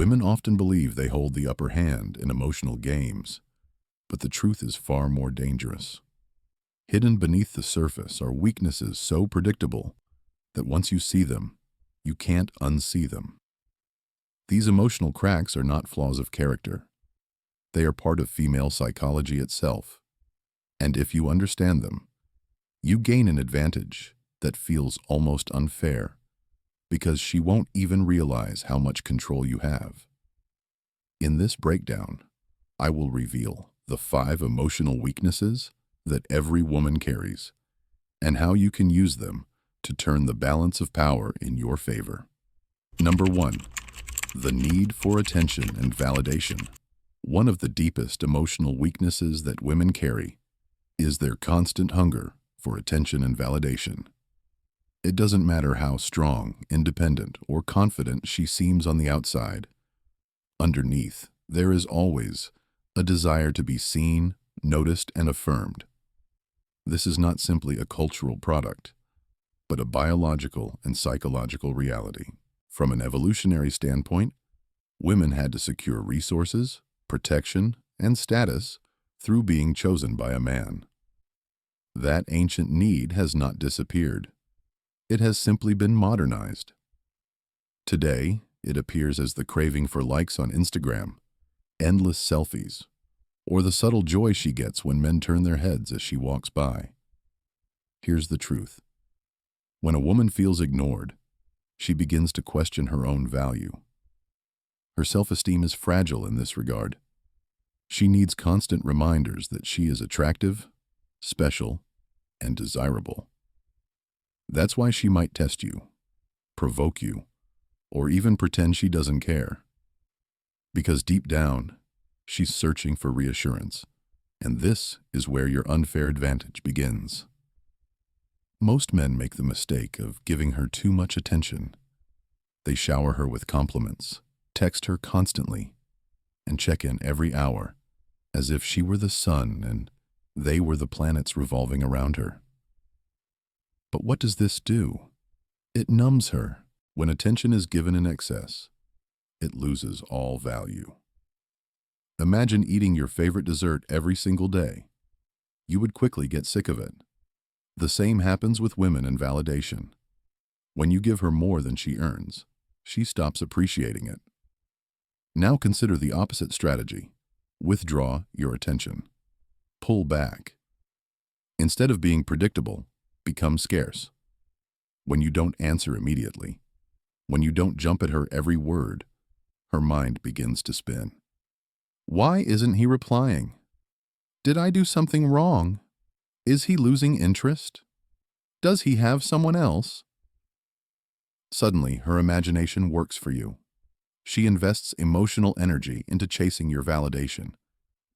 Women often believe they hold the upper hand in emotional games, but the truth is far more dangerous. Hidden beneath the surface are weaknesses so predictable that once you see them, you can't unsee them. These emotional cracks are not flaws of character. They are part of female psychology itself. And if you understand them, you gain an advantage that feels almost unfair, because she won't even realize how much control you have. In this breakdown, I will reveal the 5 emotional weaknesses that every woman carries, and how you can use them to turn the balance of power in your favor. Number 1. The need for attention and validation. One of the deepest emotional weaknesses that women carry is their constant hunger for attention and validation. It doesn't matter how strong, independent, or confident she seems on the outside. Underneath, there is always a desire to be seen, noticed, and affirmed. This is not simply a cultural product, but a biological and psychological reality. From an evolutionary standpoint, women had to secure resources, protection, and status through being chosen by a man. That ancient need has not disappeared. It has simply been modernized. Today, it appears as the craving for likes on Instagram, endless selfies, or the subtle joy she gets when men turn their heads as she walks by. Here's the truth. When a woman feels ignored, she begins to question her own value. Her self-esteem is fragile in this regard. She needs constant reminders that she is attractive, special, and desirable. That's why she might test you, provoke you, or even pretend she doesn't care. Because deep down, she's searching for reassurance, and this is where your unfair advantage begins. Most men make the mistake of giving her too much attention. They shower her with compliments, text her constantly, and check in every hour, as if she were the sun and they were the planets revolving around her. But what does this do? It numbs her. When attention is given in excess, it loses all value. Imagine eating your favorite dessert every single day. You would quickly get sick of it. The same happens with women and validation. When you give her more than she earns, she stops appreciating it. Now consider the opposite strategy. Withdraw your attention. Pull back. Instead of being predictable, become scarce. When you don't answer immediately, when you don't jump at her every word, her mind begins to spin. Why isn't he replying? Did I do something wrong? Is he losing interest? Does he have someone else? Suddenly, her imagination works for you. She invests emotional energy into chasing your validation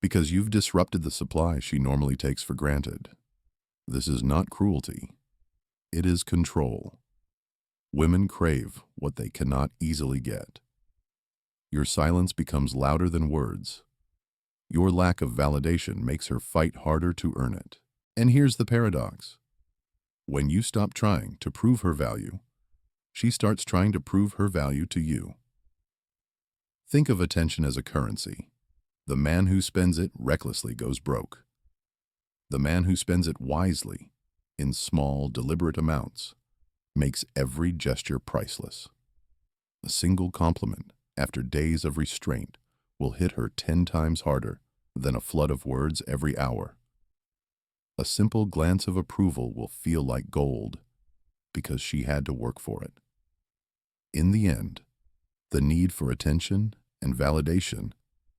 because you've disrupted the supply she normally takes for granted. This is not cruelty. It is control. Women crave what they cannot easily get. Your silence becomes louder than words. Your lack of validation makes her fight harder to earn it. And here's the paradox. When you stop trying to prove her value, she starts trying to prove her value to you. Think of attention as a currency. The man who spends it recklessly goes broke. The man who spends it wisely, in small, deliberate amounts, makes every gesture priceless. A single compliment, after days of restraint, will hit her 10 times harder than a flood of words every hour. A simple glance of approval will feel like gold because she had to work for it. In the end, the need for attention and validation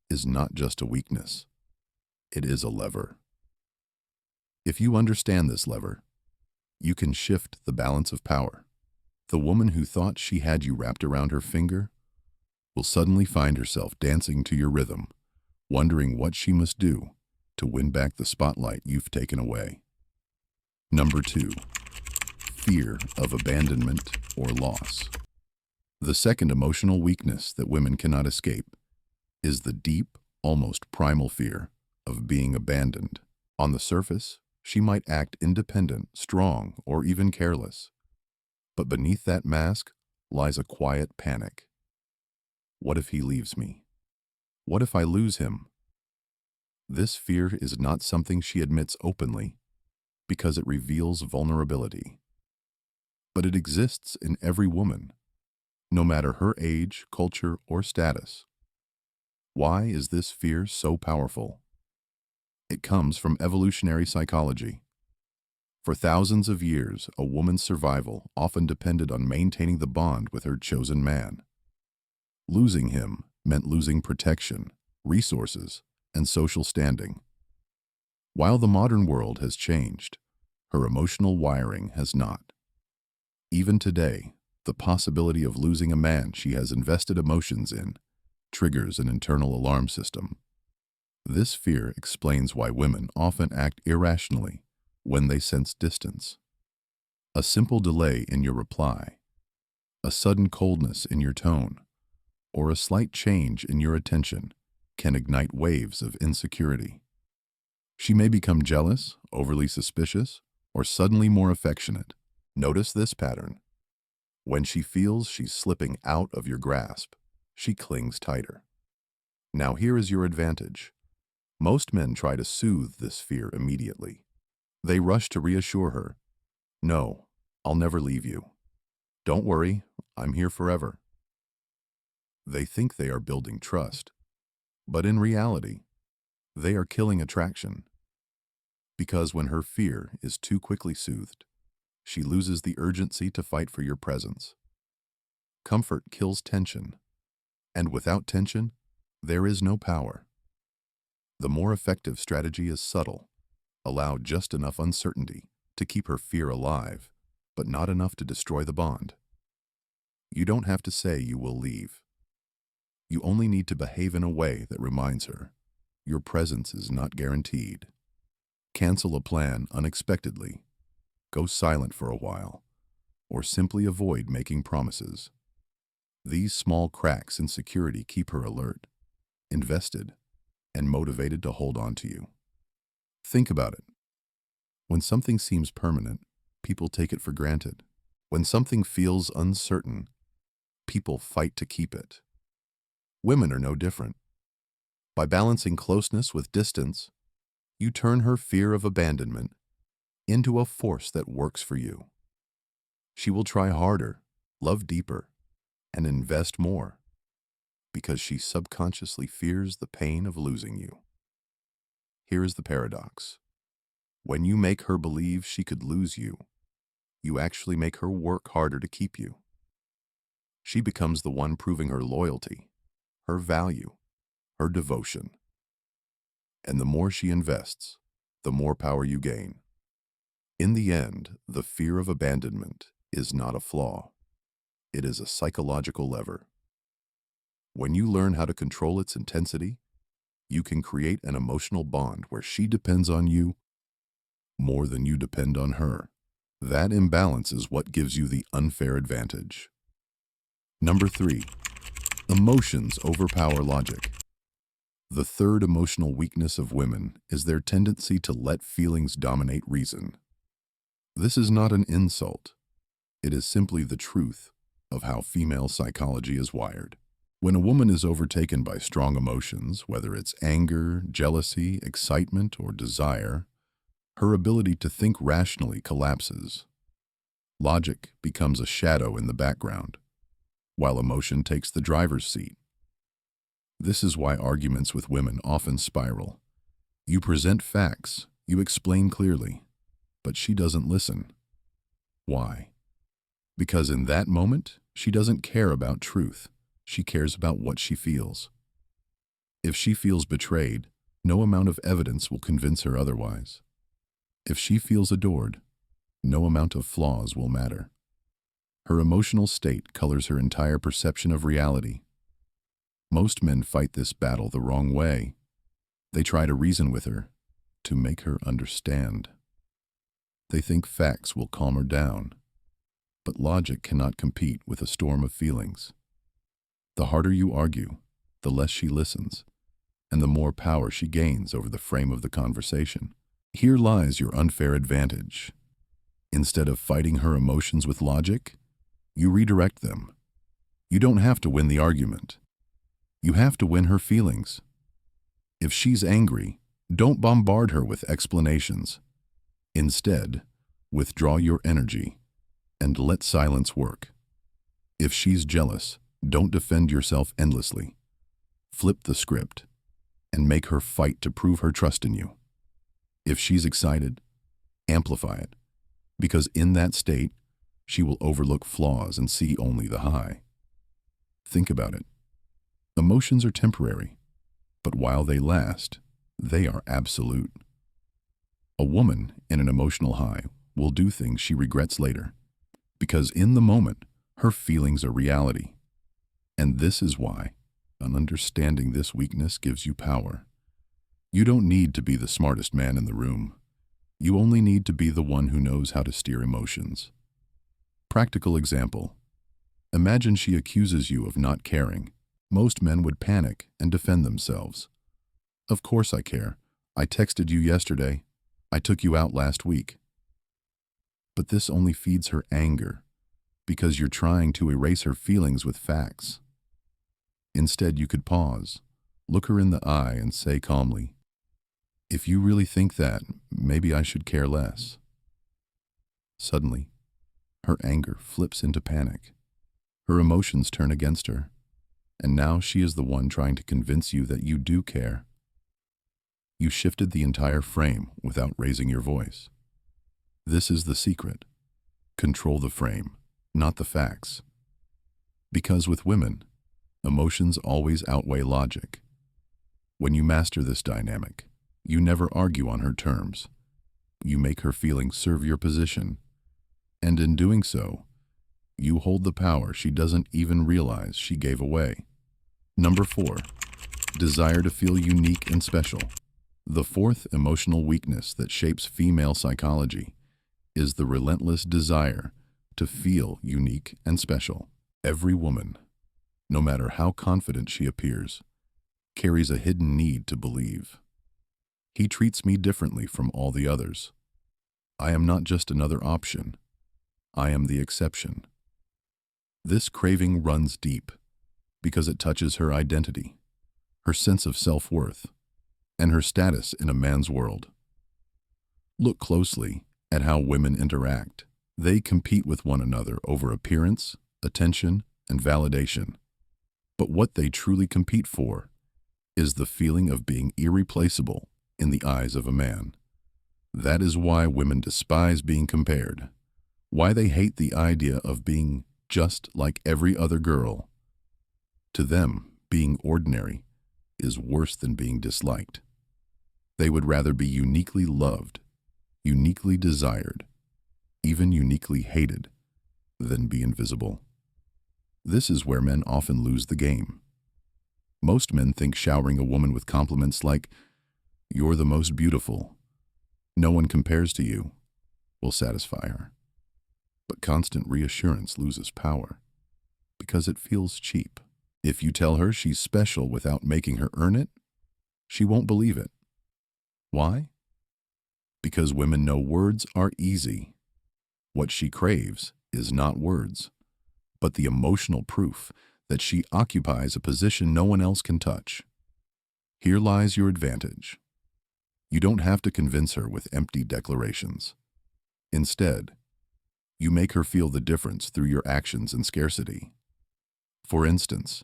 is not just a weakness. It is a lever. If you understand this lever, you can shift the balance of power. The woman who thought she had you wrapped around her finger will suddenly find herself dancing to your rhythm, wondering what she must do to win back the spotlight you've taken away. Number 2, fear of abandonment or loss. The second emotional weakness that women cannot escape is the deep, almost primal fear of being abandoned. On the surface, she might act independent, strong, or even careless. But beneath that mask lies a quiet panic. What if he leaves me? What if I lose him? This fear is not something she admits openly because it reveals vulnerability. But it exists in every woman, no matter her age, culture, or status. Why is this fear so powerful? It comes from evolutionary psychology. For thousands of years, a woman's survival often depended on maintaining the bond with her chosen man. Losing him meant losing protection, resources, and social standing. While the modern world has changed, her emotional wiring has not. Even today, the possibility of losing a man she has invested emotions in triggers an internal alarm system. This fear explains why women often act irrationally when they sense distance. A simple delay in your reply, a sudden coldness in your tone, or a slight change in your attention can ignite waves of insecurity. She may become jealous, overly suspicious, or suddenly more affectionate. Notice this pattern. When she feels she's slipping out of your grasp, she clings tighter. Now here is your advantage. Most men try to soothe this fear immediately. They rush to reassure her. No, I'll never leave you. Don't worry, I'm here forever. They think they are building trust, but in reality, they are killing attraction. Because when her fear is too quickly soothed, she loses the urgency to fight for your presence. Comfort kills tension, and without tension, there is no power. The more effective strategy is subtle. Allow just enough uncertainty to keep her fear alive, but not enough to destroy the bond. You don't have to say you will leave. You only need to behave in a way that reminds her your presence is not guaranteed. Cancel a plan unexpectedly, go silent for a while, or simply avoid making promises. These small cracks in security keep her alert, invested, and motivated to hold on to you. Think about it. When something seems permanent, people take it for granted. When something feels uncertain, people fight to keep it. Women are no different. By balancing closeness with distance, you turn her fear of abandonment into a force that works for you. She will try harder, love deeper, and invest more because she subconsciously fears the pain of losing you. Here is the paradox. When you make her believe she could lose you, you actually make her work harder to keep you. She becomes the one proving her loyalty, her value, her devotion. And the more she invests, the more power you gain. In the end, the fear of abandonment is not a flaw. It is a psychological lever. When you learn how to control its intensity, you can create an emotional bond where she depends on you more than you depend on her. That imbalance is what gives you the unfair advantage. Number 3, emotions overpower logic. The third emotional weakness of women is their tendency to let feelings dominate reason. This is not an insult. It is simply the truth of how female psychology is wired. When a woman is overtaken by strong emotions, whether it's anger, jealousy, excitement, or desire, her ability to think rationally collapses. Logic becomes a shadow in the background, while emotion takes the driver's seat. This is why arguments with women often spiral. You present facts, you explain clearly, but she doesn't listen. Why? Because in that moment, she doesn't care about truth. She cares about what she feels. If she feels betrayed, no amount of evidence will convince her otherwise. If she feels adored, no amount of flaws will matter. Her emotional state colors her entire perception of reality. Most men fight this battle the wrong way. They try to reason with her, to make her understand. They think facts will calm her down, but logic cannot compete with a storm of feelings. The harder you argue, the less she listens, and the more power she gains over the frame of the conversation. Here lies your unfair advantage. Instead of fighting her emotions with logic, you redirect them. You don't have to win the argument. You have to win her feelings. If she's angry, don't bombard her with explanations. Instead, withdraw your energy and let silence work. If she's jealous, don't defend yourself endlessly. Flip the script and make her fight to prove her trust in you. If she's excited, amplify it, because in that state, she will overlook flaws and see only the high. Think about it. Emotions are temporary, but while they last, they are absolute. A woman in an emotional high will do things she regrets later, because in the moment, her feelings are reality. And this is why understanding this weakness gives you power. You don't need to be the smartest man in the room. You only need to be the one who knows how to steer emotions. Practical example. Imagine she accuses you of not caring. Most men would panic and defend themselves. Of course I care. I texted you yesterday. I took you out last week. But this only feeds her anger, because you're trying to erase her feelings with facts. Instead, you could pause, look her in the eye and say calmly, "If you really think that, maybe I should care less." Suddenly, her anger flips into panic. Her emotions turn against her, and now she is the one trying to convince you that you do care. You shifted the entire frame without raising your voice. This is the secret. Control the frame, not the facts. Because with women, emotions always outweigh logic. When you master this dynamic, you never argue on her terms. You make her feelings serve your position. And in doing so, you hold the power she doesn't even realize she gave away. Number 4, desire to feel unique and special. The fourth emotional weakness that shapes female psychology is the relentless desire to feel unique and special. Every woman, no matter how confident she appears, carries a hidden need to believe. He treats me differently from all the others. I am not just another option. I am the exception. This craving runs deep because it touches her identity, her sense of self-worth, and her status in a man's world. Look closely at how women interact. They compete with one another over appearance, attention, and validation. But what they truly compete for is the feeling of being irreplaceable in the eyes of a man. That is why women despise being compared, why they hate the idea of being just like every other girl. To them, being ordinary is worse than being disliked. They would rather be uniquely loved, uniquely desired, even uniquely hated, than be invisible. This is where men often lose the game. Most men think showering a woman with compliments like, "You're the most beautiful, no one compares to you," will satisfy her. But constant reassurance loses power because it feels cheap. If you tell her she's special without making her earn it, she won't believe it. Why? Because women know words are easy. What she craves is not words, but the emotional proof that she occupies a position no one else can touch. Here lies your advantage. You don't have to convince her with empty declarations. Instead, you make her feel the difference through your actions and scarcity. For instance,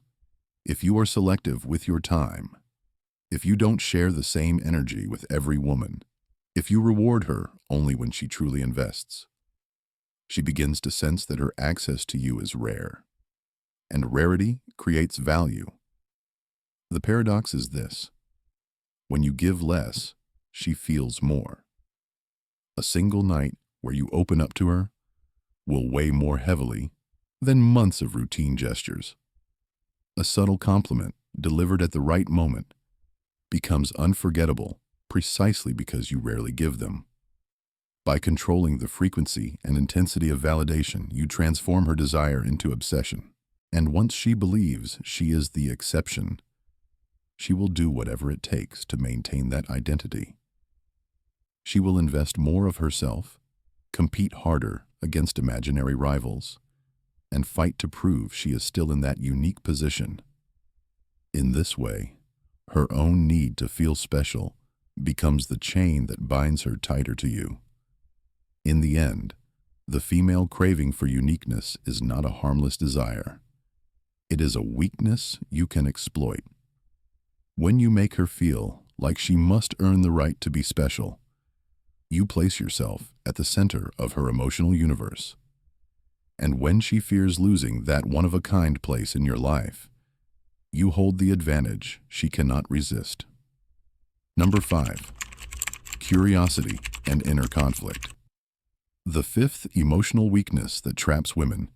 if you are selective with your time, if you don't share the same energy with every woman, if you reward her only when she truly invests, she begins to sense that her access to you is rare. And rarity creates value. The paradox is this: when you give less, she feels more. A single night where you open up to her will weigh more heavily than months of routine gestures. A subtle compliment delivered at the right moment becomes unforgettable precisely because you rarely give them. By controlling the frequency and intensity of validation, you transform her desire into obsession. And once she believes she is the exception, she will do whatever it takes to maintain that identity. She will invest more of herself, compete harder against imaginary rivals, and fight to prove she is still in that unique position. In this way, her own need to feel special becomes the chain that binds her tighter to you. In the end, the female craving for uniqueness is not a harmless desire. It is a weakness you can exploit. When you make her feel like she must earn the right to be special, you place yourself at the center of her emotional universe. And when she fears losing that one-of-a-kind place in your life, you hold the advantage she cannot resist. Number 5. Curiosity and inner conflict. The fifth emotional weakness that traps women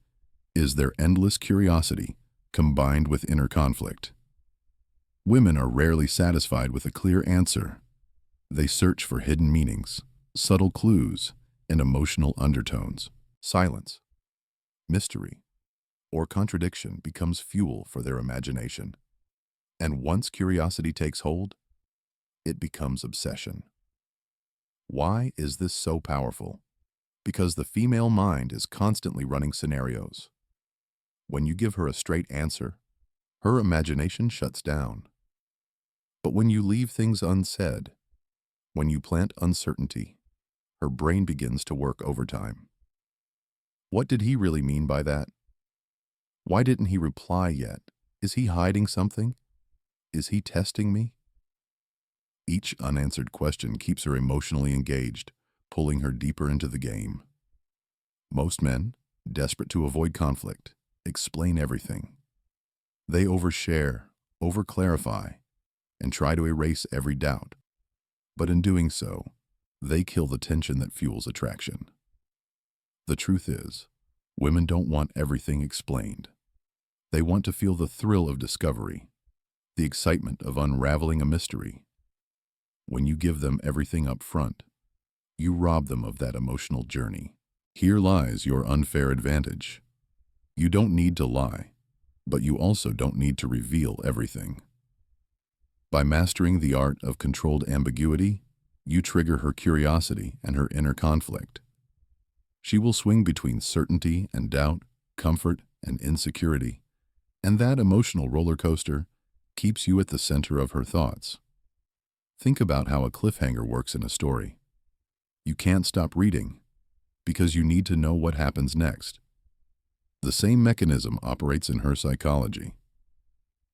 is their endless curiosity combined with inner conflict. Women are rarely satisfied with a clear answer. They search for hidden meanings, subtle clues, and emotional undertones. Silence, mystery, or contradiction becomes fuel for their imagination. And once curiosity takes hold, it becomes obsession. Why is this so powerful? Because the female mind is constantly running scenarios. When you give her a straight answer, her imagination shuts down. But when you leave things unsaid, when you plant uncertainty, her brain begins to work overtime. What did he really mean by that? Why didn't he reply yet? Is he hiding something? Is he testing me? Each unanswered question keeps her emotionally engaged, pulling her deeper into the game. Most men, desperate to avoid conflict, explain everything. They overshare, overclarify, and try to erase every doubt. But in doing so, they kill the tension that fuels attraction. The truth is, women don't want everything explained. They want to feel the thrill of discovery, the excitement of unraveling a mystery. When you give them everything up front, you rob them of that emotional journey. Here lies your unfair advantage. You don't need to lie, but you also don't need to reveal everything. By mastering the art of controlled ambiguity, you trigger her curiosity and her inner conflict. She will swing between certainty and doubt, comfort and insecurity, and that emotional roller coaster keeps you at the center of her thoughts. Think about how a cliffhanger works in a story. You can't stop reading because you need to know what happens next. The same mechanism operates in her psychology.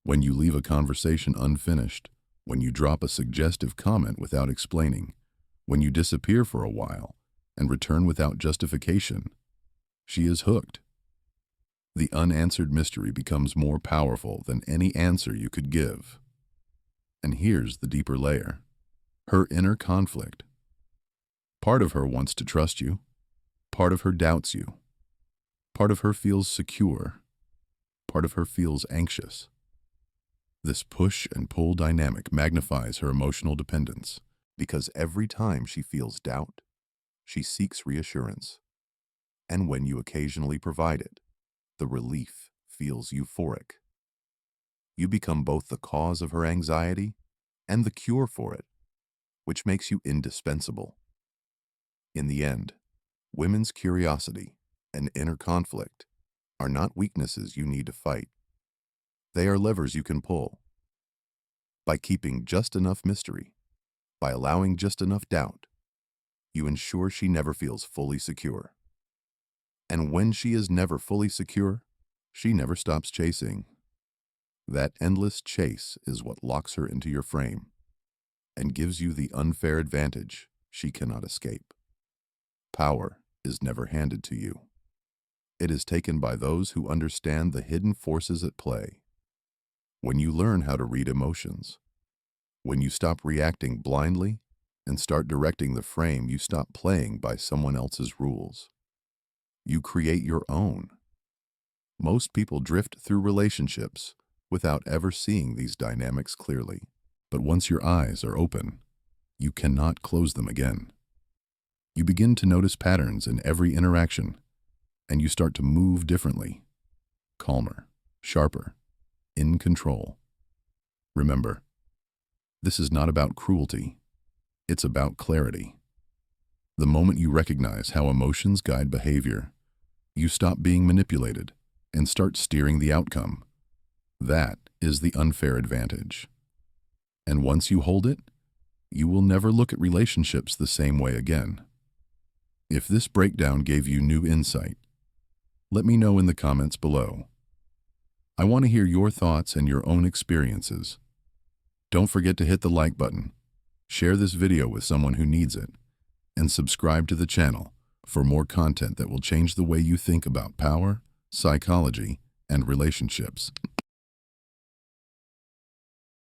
When you leave a conversation unfinished, when you drop a suggestive comment without explaining, when you disappear for a while and return without justification, she is hooked. The unanswered mystery becomes more powerful than any answer you could give. And here's the deeper layer: her inner conflict. Part of her wants to trust you. Part of her doubts you. Part of her feels secure. Part of her feels anxious. This push and pull dynamic magnifies her emotional dependence because every time she feels doubt, she seeks reassurance. And when you occasionally provide it, the relief feels euphoric. You become both the cause of her anxiety and the cure for it, which makes you indispensable. In the end, women's curiosity and inner conflict are not weaknesses you need to fight. They are levers you can pull. By keeping just enough mystery, by allowing just enough doubt, you ensure she never feels fully secure. And when she is never fully secure, she never stops chasing. That endless chase is what locks her into your frame and gives you the unfair advantage she cannot escape. Power is never handed to you. It is taken by those who understand the hidden forces at play. When you learn how to read emotions, when you stop reacting blindly and start directing the frame, you stop playing by someone else's rules. You create your own. Most people drift through relationships without ever seeing these dynamics clearly. But once your eyes are open, you cannot close them again. You begin to notice patterns in every interaction, and you start to move differently, calmer, sharper, in control. Remember, this is not about cruelty. It's about clarity. The moment you recognize how emotions guide behavior, you stop being manipulated and start steering the outcome. That is the unfair advantage. And once you hold it, you will never look at relationships the same way again. If this breakdown gave you new insight, let me know in the comments below. I want to hear your thoughts and your own experiences. Don't forget to hit the like button, share this video with someone who needs it, and subscribe to the channel for more content that will change the way you think about power, psychology, and relationships.